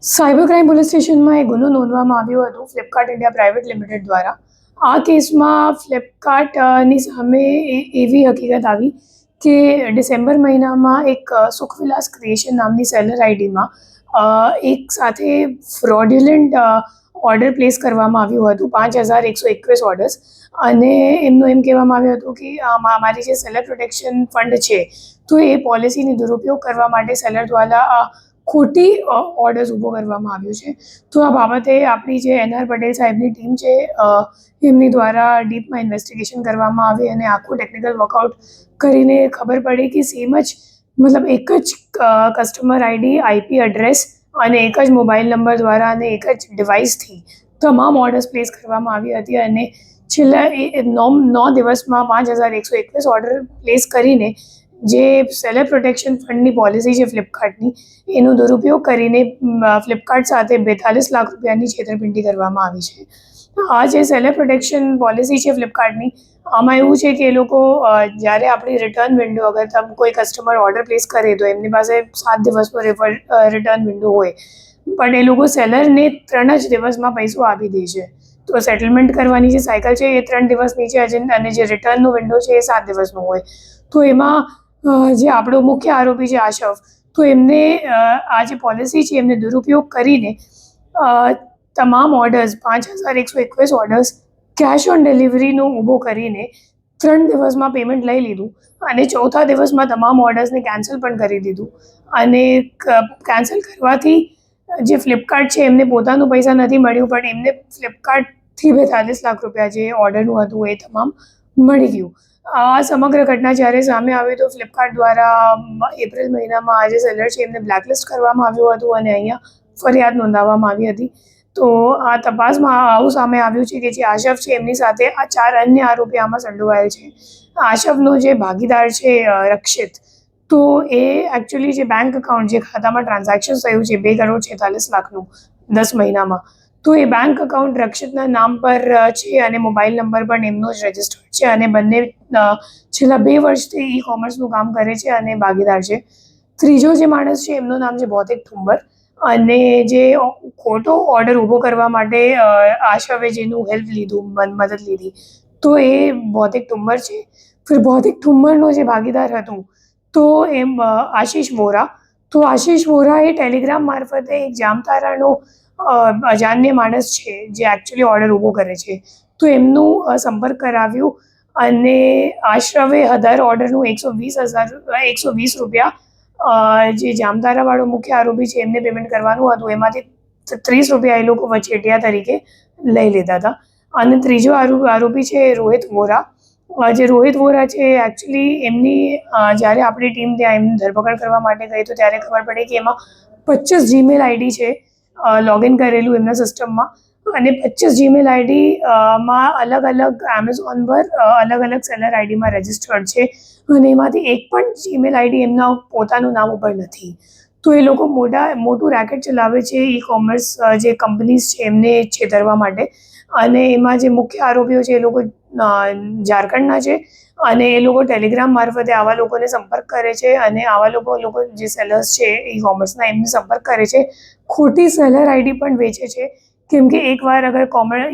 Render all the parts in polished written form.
Cyber crime police સ્ટેશનમાં એક ગુનો નોંધવામાં આવ્યો હતો ફ્લિપકાર્ટ ઇન્ડિયા પ્રાઇવેટ લિમિટેડ દ્વારા. આ કેસમાં ફ્લિપકાર્ટની સામે એવી હકીકત આવી કે ડિસેમ્બર મહિનામાં એક સુખવિલાસ ક્રિએશન નામની સેલર આઈડીમાં એક સાથે ફ્રોડ્યુલન્ટ ઓર્ડર પ્લેસ કરવામાં આવ્યું હતું 5121 ઓર્ડર્સ. અને એમનું એમ કહેવામાં આવ્યું હતું કે મારી જે સેલર પ્રોટેક્શન ફંડ છે તો એ પોલિસીની દુરુપયોગ કરવા માટે સેલર દ્વારા ખોટી ઓર્ડર્સ ઊભો કરવામાં આવ્યો છે. તો આ બાબતે આપણી જે NR પટેલ સાહેબની ટીમ છે એમની દ્વારા ડીપમાં ઇન્વેસ્ટિગેશન કરવામાં આવી અને આખું ટેકનિકલ વર્કઆઉટ કરીને ખબર પડી કે સેમ જ મતલબ એક જ કસ્ટમર આઈડી IP એડ્રેસ અને એક જ મોબાઈલ નંબર દ્વારા અને એક જ ડિવાઇસથી તમામ ઓર્ડર્સ પ્લેસ કરવામાં આવી હતી. અને છેલ્લા 9 દિવસમાં 5121 ઓર્ડર પ્લેસ કરીને જે સેલર પ્રોટેક્શન ફંડની પોલિસી છે ફ્લિપકાર્ટની એનો દુરુપયોગ કરીને ફ્લિપકાર્ટ સાથે 42 લાખ રૂપિયાની છેતરપિંડી કરવામાં આવી છે. આ જે સેલર પ્રોટેક્શન પોલિસી છે ફ્લિપકાર્ટની આમાં એવું છે કે એ લોકો જ્યારે આપણી રિટર્ન વિન્ડો અગર તમે કોઈ કસ્ટમર ઓર્ડર પ્લેસ કરે તો એમની પાસે 7 દિવસનો રિટર્ન વિન્ડો હોય, પણ એ લોકો સેલરને 3 જ દિવસમાં પૈસો આપી દે છે. તો સેટલમેન્ટ કરવાની જે સાયકલ છે એ 3 દિવસની છે અને જે રિટર્નનો વિન્ડો છે એ 7 દિવસનો હોય. તો એમાં જે આપણો મુખ્ય આરોપી છે આશફ, તો એમને આ જે પોલિસી છે એમને દુરુપયોગ કરીને તમામ ઓર્ડર્સ 5121 ઓર્ડર્સ કેશ ઓન ડિલિવરીનો ઊભો કરીને 3 દિવસમાં પેમેન્ટ લઈ લીધું અને ચોથા દિવસમાં તમામ ઓર્ડર્સને કેન્સલ પણ કરી દીધું. અને કેન્સલ કરવાથી જે ફ્લિપકાર્ટ છે એમને પોતાનું પૈસા નથી મળ્યું, પણ એમને ફ્લિપકાર્ટથી 42 લાખ રૂપિયા જે ઓર્ડરનું હતું એ તમામ મળી ગયું. આ સમગ્ર ઘટના જ્યારે સામે આવી તો ફ્લિપકાર્ટ દ્વારા એપ્રિલ મહિનામાં આ જે સેલર છે એમને બ્લેકલિસ્ટ કરવામાં આવ્યું હતું અને અહીંયા ફરિયાદ નોંધાવવામાં આવી હતી. તો આ તપાસમાં આવું સામે આવ્યું છે કે જે આશફ છે એમની સાથે આ 4 અન્ય આરોપી આમાં સંડોવાયેલ છે. આશફનો જે ભાગીદાર છે રક્ષિત, તો એ એકચ્યુઅલી જે બેંક એકાઉન્ટ જે ખાતામાં ટ્રાન્ઝેક્શન થયું છે 2,46,00,000નું 10 મહિનામાં, તો એ બેંક એકાઉન્ટ રક્ષિતના નામ પર છે અને મોબાઈલ નંબર પણ એમનો જ રજિસ્ટર્ડ છે અને બંને છેલ્લા 2 વર્ષથી ઈ-કોમર્સનું કામ કરે છે અને ભાગીદાર છે. ત્રીજો જે માણસ છે એમનું નામ છે ભૌતિક ઠુંબર, અને જે ખોટો ઓર્ડર ઊભો કરવા માટે આશવે જેનું હેલ્પ લીધું, મદદ લીધી, તો એ ભૌતિક ઠુંબર છે. ફિર ભૌતિક ઠુંબરનો જે ભાગીદાર હતું તો એમ આશીષ વોરા, તો આશીષ વોરા એ ટેલિગ્રામ મારફતે એક જામતારાનો અજાન્ય માણસ છે જે એકચ્યુઅલી ઓર્ડર ઊભો કરે છે, તો એમનું સંપર્ક કરાવ્યું અને આશરવે દર ઓર્ડરનું 120 રૂપિયા જે જામતારાવાળો મુખ્ય આરોપી છે એમને પેમેન્ટ કરવાનું હતું, એમાંથી 30 રૂપિયા એ લોકો વચેટિયા તરીકે લઈ લેતા હતા. અને ત્રીજો આરોપી છે રોહિત વોરા. જે રોહિત વોરા છે એકચ્યુઅલી એમની જ્યારે આપણી ટીમ ત્યાં એમની ધરપકડ કરવા માટે ગઈ તો ત્યારે ખબર પડી કે એમાં 25 જીમેલ આઈડી છે લોગિન કરેલું એમના સિસ્ટમમાં, અને 25 જીમેલ આઈડીમાં અલગ અલગ એમેઝોન પર અલગ અલગ સેલર આઈડીમાં રજિસ્ટર્ડ છે અને એમાંથી એક પણ જીમેલ આઈડી એમના પોતાનું નામ ઉપર નથી. તો એ લોકો મોટું રેકેટ ચલાવે છે ઈ-કોમર્સ જે કંપનીઝ છે એમને છેતરવા માટે. અને એમાં જે મુખ્ય આરોપીઓ છે એ લોકો ઝારખંડના છે અને એ લોકો ટેલિગ્રામ મારફતે આવા લોકોને સંપર્ક કરે છે અને આવા લોકો જે સેલર્સ છે ઈ-કોમર્સના એમને સંપર્ક કરે છે. ખોટી સેલર આઈડી પણ વેચે છે, કેમ કે એકવાર અગર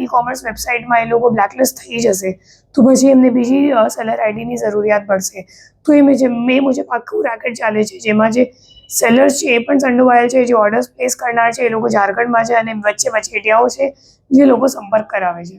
ઈ-કોમર્સ વેબસાઇટમાં એ લોકો બ્લેકલિસ્ટ થઈ જશે તો પછી એમને બીજી સેલર આઈડીની જરૂરિયાત પડશે. તો એ મુજબ આખું રેકેટ ચાલે છે જેમાં જે સેલર્સ છે એ પણ સંડોવાયેલ છે, જે ઓર્ડર્સ પ્લેસ કરનાર છે એ લોકો ઝારખંડમાં છે અને વચ્ચે વચેટિયાઓ છે જે લોકો સંપર્ક કરાવે છે.